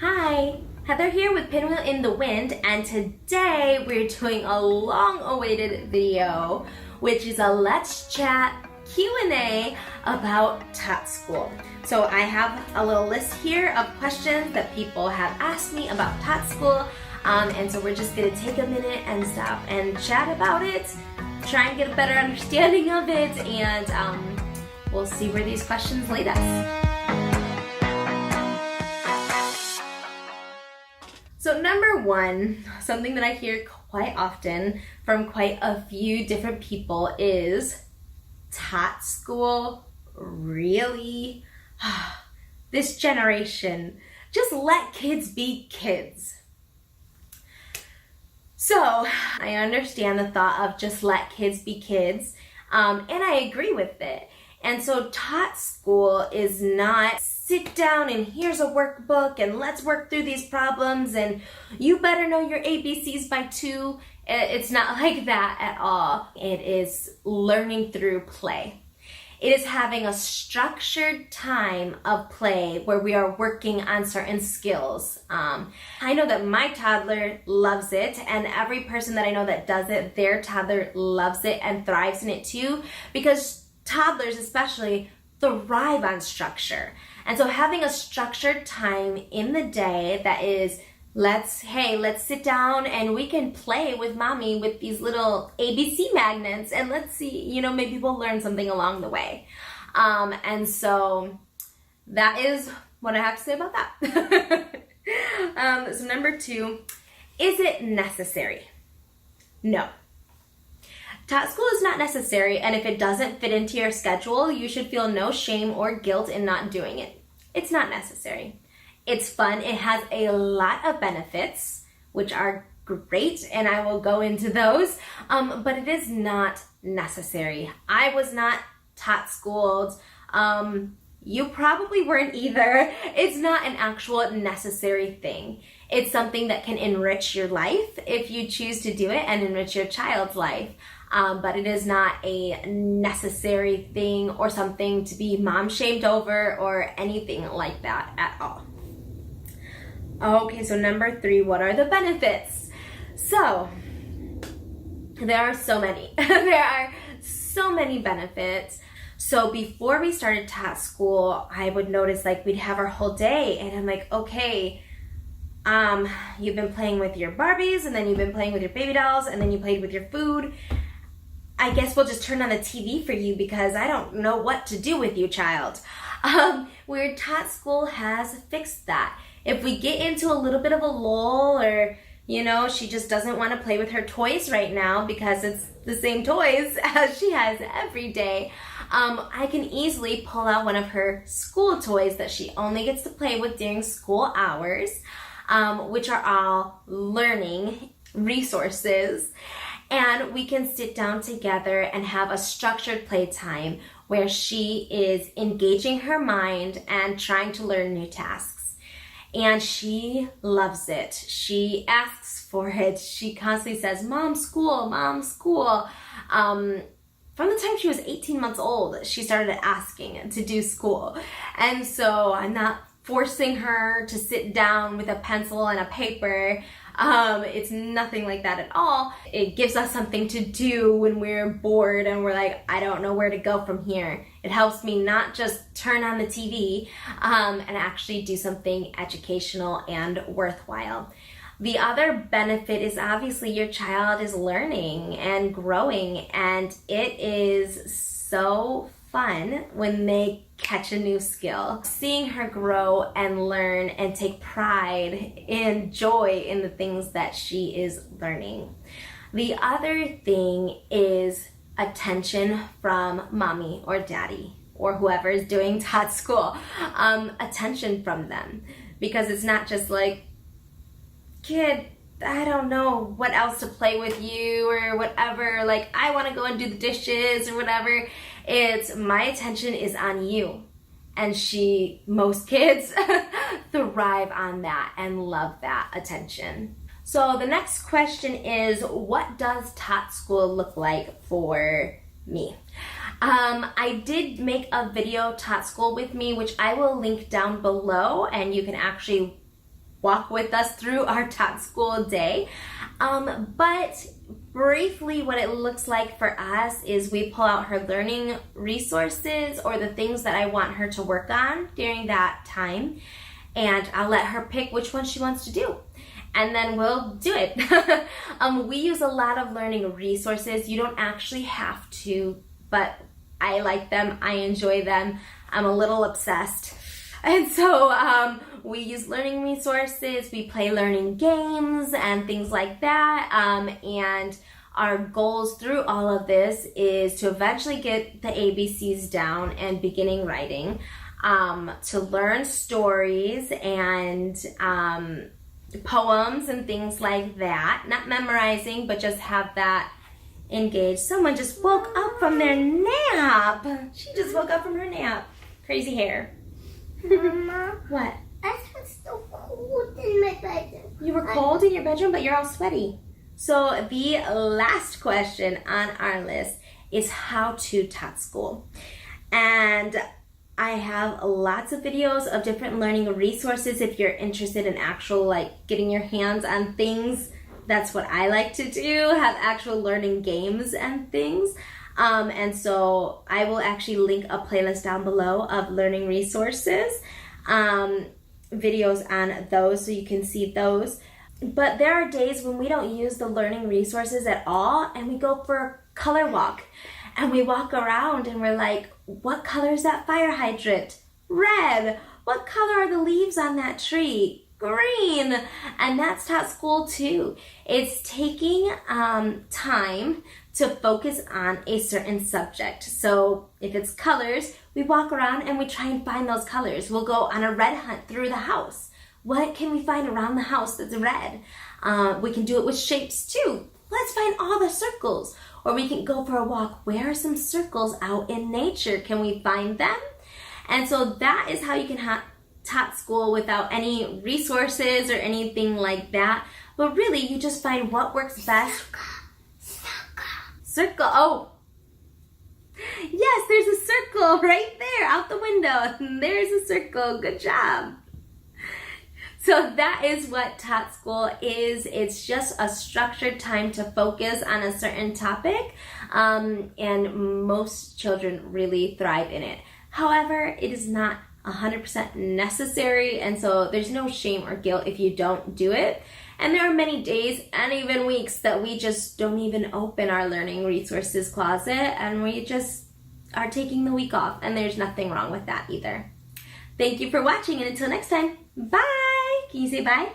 Hi, Heather here with Pinwheel in the Wind, and today we're doing a long-awaited video, which is a Let's Chat Q&A about Totschool. So I have a little list here of questions that people have asked me about Totschool, and so we're just gonna take a minute and stop and chat about it, try and get a better understanding of it, and we'll see where these questions lead us. So number one, something that I hear quite often from quite a few different people is, Totschool, really? This generation, just let kids be kids. So I understand the thought of just let kids be kids, and I agree with it. And so Totschool is not sit down and here's a workbook and let's work through these problems and you better know your ABCs by 2. It's not like that at all. It is learning through play. It is having a structured time of play where we are working on certain skills. I know that my toddler loves it, and every person that I know that does it, their toddler loves it and thrives in it too, because toddlers especially thrive on structure. And so having a structured time in the day that is, let's sit down and we can play with mommy with these little ABC magnets and let's see, maybe we'll learn something along the way. And so that is what I have to say about that. So number 2, is it necessary? No. Totschool is not necessary, and if it doesn't fit into your schedule, you should feel no shame or guilt in not doing it. It's not necessary. It's fun. It has a lot of benefits, which are great, and I will go into those, but it is not necessary. I was not Totschooled. You probably weren't either. It's not an actual necessary thing. It's something that can enrich your life if you choose to do it and enrich your child's life. But it is not a necessary thing or something to be mom-shamed over or anything like that at all. Okay, so number 3, what are the benefits? So, there are so many. There are so many benefits. So before we started Totschool, I would notice we'd have our whole day and I'm like, okay, you've been playing with your Barbies and then you've been playing with your baby dolls and then you played with your food. I guess we'll just turn on the TV for you because I don't know what to do with you, child. Where Totschool has fixed that. If we get into a little bit of a lull or, she just doesn't want to play with her toys right now because it's the same toys as she has every day, I can easily pull out one of her school toys that she only gets to play with during school hours, which are all learning resources. And we can sit down together and have a structured playtime where she is engaging her mind and trying to learn new tasks. And she loves it. She asks for it. She constantly says, Mom, school, Mom, school. From the time she was 18 months old, she started asking to do school. And so I'm not forcing her to sit down with a pencil and a paper. It's nothing like that at all. It gives us something to do when we're bored and we're like, I don't know where to go from here. It helps me not just turn on the TV and actually do something educational and worthwhile. The other benefit is obviously your child is learning and growing, and it is so fun when they catch a new skill. Seeing her grow and learn and take pride and joy in the things that she is learning. The other thing is attention from mommy or daddy or whoever is doing Totschool. Attention from them, because it's not just like, kid, I don't know what else to play with you or whatever, I want to go and do the dishes or whatever. It's my attention is on you. And most kids thrive on that and love that attention. So the next question is, what does Totschool look like for me? I did make a video, Totschool with me, which I will link down below, and you can actually walk with us through our Totschool day. But briefly, what it looks like for us is we pull out her learning resources or the things that I want her to work on during that time, and I'll let her pick which one she wants to do. And then we'll do it. We use a lot of learning resources. You don't actually have to, but I like them. I enjoy them. I'm a little obsessed. And so we use learning resources. We play learning games and things like that. And our goals through all of this is to eventually get the ABCs down and beginning writing, to learn stories and poems and things like that. Not memorizing, but just have that engaged. Someone just woke up from their nap. She just woke up from her nap. Crazy hair. Mama, What? I was so cold in my bedroom. You were cold in your bedroom, but you're all sweaty. So the last question on our list is how to Totschool. And I have lots of videos of different learning resources if you're interested in actual, like, getting your hands on things. That's what I like to do, have actual learning games and things. And so I will actually link a playlist down below of learning resources, videos on those so you can see those. But there are days when we don't use the learning resources at all and we go for a color walk. And we walk around and we're like, what color is that fire hydrant? Red. What color are the leaves on that tree? Green. And that's Totschool too. It's taking time to focus on a certain subject. So if it's colors, we walk around and we try and find those colors. We'll go on a red hunt through the house. What can we find around the house that's red? We can do it with shapes too. Let's find all the circles. Or we can go for a walk. Where are some circles out in nature? Can we find them? And so that is how you can have Totschool without any resources or anything like that. But really, you just find what works best. Circle. Oh. Yes, there's a circle right there out the window. There's a circle. Good job. So that is what Totschool is. It's just a structured time to focus on a certain topic, and most children really thrive in it. However, it is not 100% necessary, and so there's no shame or guilt if you don't do it. And there are many days and even weeks that we just don't even open our learning resources closet, and we just are taking the week off, and there's nothing wrong with that either. Thank you for watching, and until next time, bye! Can you say bye?